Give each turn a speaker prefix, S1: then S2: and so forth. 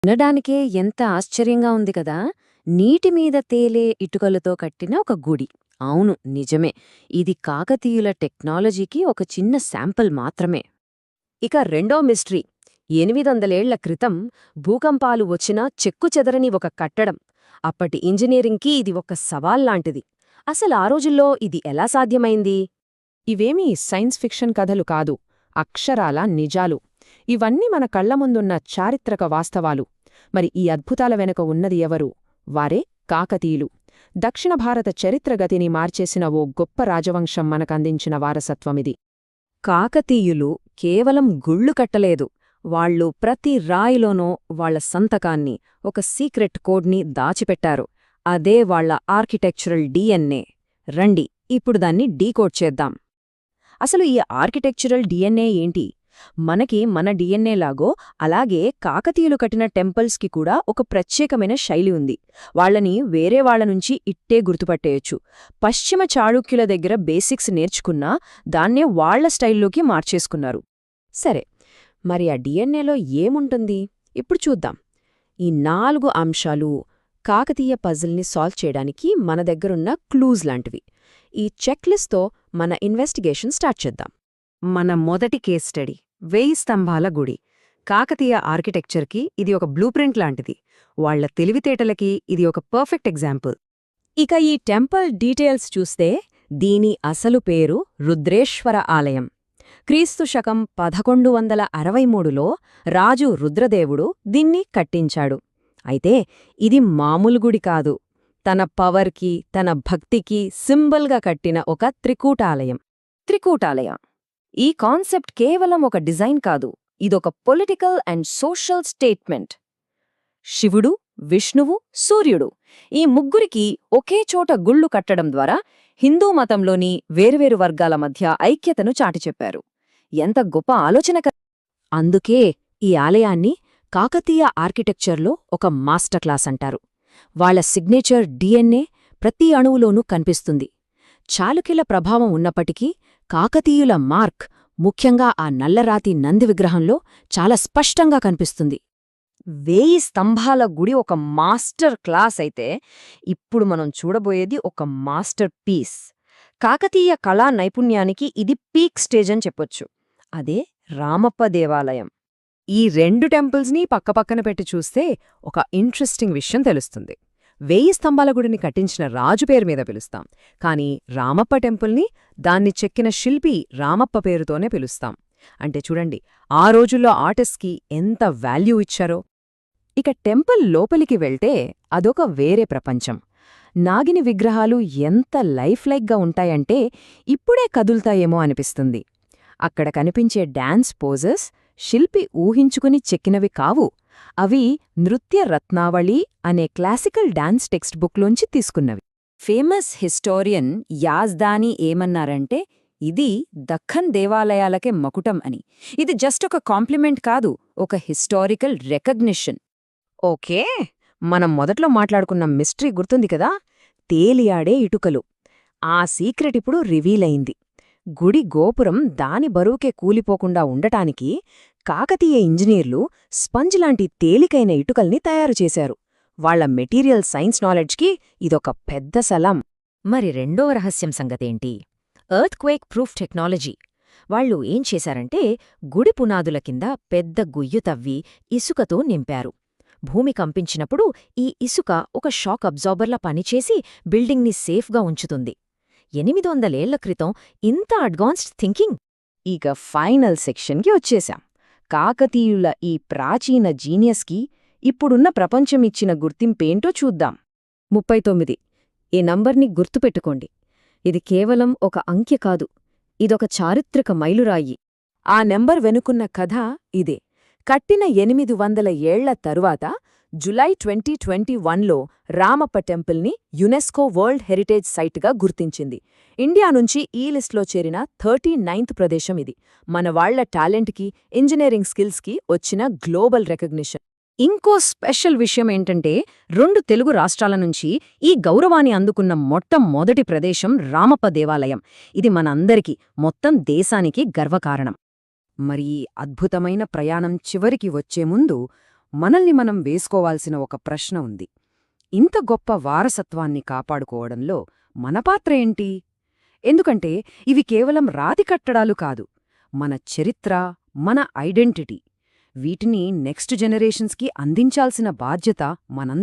S1: వినడానికే ఎంత ఆశ్చర్యంగా ఉంది కదా! నీటి మీద తేలే ఇటుకలతో కట్టిన ఒక గుడి. అవును, నిజమే. ఇది కాకతీయుల టెక్నాలజీకి ఒక చిన్న శాంపిల్ మాత్రమే.
S2: ఇక రెండో మిస్టరీ. 800 ఏళ్ల క్రితం భూకంపాలు వచ్చినా చెక్కుచెదరని ఒక కట్టడం. అప్పటి ఇంజనీరింగ్కి ఇది ఒక సవాల్లాంటిది. అసలా రోజుల్లో ఇది ఎలా సాధ్యమైంది?
S3: ఇవేమీ సైన్స్ ఫిక్షన్ కథలు కాదు, అక్షరాల నిజాలు. ఇవన్నీ మన కళ్ల ముందున్న చారిత్రక వాస్తవాలు. మరి ఈ అద్భుతాల వెనుక ఉన్నది ఎవరు? వారే కాకతీయులు. దక్షిణ భారత చరిత్రగతిని మార్చేసిన ఓ గొప్ప రాజవంశం మనకందించిన వారసత్వమిది.
S1: కాకతీయులు కేవలం గుళ్ళు కట్టలేదు. వాళ్ళు ప్రతి రాయిలోనో వాళ్ల సంతకాన్ని, ఒక సీక్రెట్ కోడ్ని దాచిపెట్టారు. అదే వాళ్ల ఆర్కిటెక్చరల్ డిఎన్ఏ. రండి, ఇప్పుడు దాన్ని డీకోడ్ చేద్దాం.
S2: అసలు ఈ ఆర్కిటెక్చరల్ డిఎన్ఏ ఏంటి? మనకి మన డిఎన్ఏలాగో అలాగే కాకతీయులు కట్టిన టెంపుల్స్కి కూడా ఒక ప్రత్యేకమైన శైలి ఉంది. వాళ్లని వేరే వాళ్లనుంచి ఇట్టే గుర్తుపట్టేయొచ్చు. పశ్చిమ చాళుక్యుల దగ్గర బేసిక్స్ నేర్చుకున్నా దాన్నే వాళ్ల స్టైల్లోకి మార్చేసుకున్నారు. సరే, మరి ఆ డిఎన్ఏలో ఏముంటుంది? ఇప్పుడు చూద్దాం. ఈ 4 అంశాలు కాకతీయ పజిల్ని సాల్వ్ చేయడానికి మన దగ్గరున్న క్లూజ్ లాంటివి. ఈ చెక్లిస్ట్తో మన ఇన్వెస్టిగేషన్ స్టార్ట్ చేద్దాం.
S1: మన మొదటి కేస్ స్టడీ 1000 స్తంభాల గుడి. కాకతీయ ఆర్కిటెక్చర్కి ఇది ఒక బ్లూప్రింట్ లాంటిది. వాళ్ల తెలివితేటలకి ఇది ఒక పర్ఫెక్ట్ ఎగ్జాంపుల్.
S2: ఇక ఈ టెంపుల్ డీటెయిల్స్ చూస్తే దీని అసలు పేరు రుద్రేశ్వర ఆలయం. క్రీస్తు శకం 1163లో రాజు రుద్రదేవుడు దీన్ని కట్టించాడు. అయితే ఇది మామూలు గుడి కాదు. తన పవర్కి, తన భక్తికి సింబల్గా కట్టిన ఒక త్రికూటాలయం. త్రికూటాలయం ఈ కాన్సెప్ట్ కేవలం ఒక డిజైన్ కాదు, ఇదొక పొలిటికల్ అండ్ సోషల్ స్టేట్మెంట్. శివుడు, విష్ణువు, సూర్యుడు ఈ ముగ్గురికి ఒకే చోట గుళ్ళు కట్టడం ద్వారా హిందూ మతంలోని వేర్వేరు వర్గాల మధ్య ఐక్యతను చాటిచెప్పారు. ఎంత గొప్ప ఆలోచన!
S1: అందుకే ఈ ఆలయాన్ని కాకతీయ ఆర్కిటెక్చర్లో ఒక మాస్టర్ క్లాస్ అంటారు. వాళ్ల సిగ్నేచర్ డిఎన్ఏ ప్రతి అణువులోనూ కనిపిస్తుంది. చాళుక్యుల ప్రభావం ఉన్నప్పటికీ కాకతీయుల మార్క్, ముఖ్యంగా ఆ నల్లరాతి నంది విగ్రహంలో చాలా స్పష్టంగా కనిపిస్తుంది.
S2: 1000 స్తంభాల గుడి ఒక మాస్టర్ క్లాస్ అయితే, ఇప్పుడు మనం చూడబోయేది ఒక మాస్టర్ పీస్. కాకతీయ కళా నైపుణ్యానికి ఇది పీక్ స్టేజ్ అని చెప్పొచ్చు. అదే రామప్ప దేవాలయం.
S3: ఈ 2 టెంపుల్స్ని పక్కపక్కన పెట్టి చూస్తే ఒక ఇంట్రెస్టింగ్ విషయం తెలుస్తుంది. 1000 స్తంభాల గుడిని కట్టించిన రాజు పేరు మీద పిలుస్తాం, కానీ రామప్ప టెంపుల్ని దాన్ని చెక్కిన శిల్పి రామప్ప పేరుతోనే పిలుస్తాం. అంటే చూడండి, ఆ రోజుల్లో ఆర్టిస్ట్కి ఎంత వాల్యూ ఇచ్చారో. ఇక టెంపుల్ లోపలికి వెళ్తే అదొక వేరే ప్రపంచం. నాగిని విగ్రహాలు ఎంత లైఫ్లైక్గా ఉంటాయంటే ఇప్పుడే కదులుతాయేమో అనిపిస్తుంది. అక్కడ కనిపించే డాన్స్ పోజెస్ శిల్పి ఊహించుకుని చెక్కినవి కావు. అవి నృత్య రత్నావళి అనే క్లాసికల్ డాన్స్ టెక్స్ట్ బుక్లోంచి తీసుకున్నవి.
S2: ఫేమస్ హిస్టోరియన్ యాజ్దానీ ఏమన్నారంటే, ఇది దక్కన్ దేవాలయాలకే మకుటం అని. ఇది జస్ట్ ఒక కాంప్లిమెంట్ కాదు, ఒక హిస్టారికల్ రికగ్నిషన్.
S1: ఓకే, మనం మొదట్లో మాట్లాడుకున్న మిస్టరీ గుర్తుంది కదా? తేలియాడే ఇటుకలు. ఆ సీక్రెట్ ఇప్పుడు రివీల్ అయింది. గుడి గోపురం దాని బరువుకే కూలిపోకుండా ఉండటానికి కాకతీయ ఇంజనీర్లు స్పంజ్ లాంటి తేలికైన ఇటుకల్ని తయారుచేశారు. వాళ్ల మెటీరియల్ సైన్స్ నాలెడ్జ్కి ఇదొక పెద్ద సలాం.
S2: మరి రెండో రహస్యం సంగతేంటి? Earthquake proof technology. వాళ్లు ఏం చేశారంటే, గుడి పునాదుల కింద పెద్ద గుయ్యి తవ్వి ఇసుకతో నింపారు. భూమి కంపించినప్పుడు ఈ ఇసుక ఒక షాక్ అబ్జార్బర్లా పనిచేసి బిల్డింగ్ని సేఫ్గా ఉంచుతుంది. 800 ఏళ్ల క్రితం ఇంత అడ్వాన్స్డ్ థింకింగ్!
S1: ఇక ఫైనల్ సెక్షన్కి వచ్చేశాం. కాకతీయుల ఈ ప్రాచీన జీనియస్కి ఇప్పుడున్న ప్రపంచమిచ్చిన గుర్తింపేంటో చూద్దాం.
S2: 39. ఈ నంబర్ని గుర్తుపెట్టుకోండి. ఇది కేవలం ఒక అంకె కాదు, ఇదొక చారిత్రక మైలురాయి.
S3: ఆ నెంబర్ వెనుకున్న కథ ఇదే. కట్టిన 800 ఏళ్ల తరువాత జులై 2021లో రామప్ప టెంపుల్ని యునెస్కో వరల్డ్ హెరిటేజ్ సైట్గా గుర్తించింది. ఇండియా నుంచి ఈ లిస్ట్లో చేరిన 39th ప్రదేశం ఇది. మన వాళ్ల టాలెంట్కి, ఇంజనీరింగ్ స్కిల్స్కి వచ్చిన గ్లోబల్ రికగ్నిషన్.
S2: ఇంకో స్పెషల్ విషయమేంటంటే, 2 తెలుగు రాష్ట్రాల నుంచి ఈ గౌరవాన్ని అందుకున్న మొట్టమొదటి ప్రదేశం రామప్ప దేవాలయం. ఇది మనందరికీ, మొత్తం దేశానికి గర్వకారణం.
S1: మరి ఈ అద్భుతమైన ప్రయాణం చివరికి వచ్చే ముందు
S3: మనల్ని మనం వేసుకోవాల్సిన ఒక ప్రశ్న ఉంది. ఇంత గొప్ప వారసత్వాన్ని కాపాడుకోవడంలో మన పాత్ర ఏంటి? ఎందుకంటే ఇవి కేవలం రాతి కట్టడాలు కాదు, మన చరిత్ర, మన ఐడెంటిటీ. వీటిని నెక్స్ట్ జనరేషన్స్కి అందించాల్సిన బాధ్యత మనందరిది.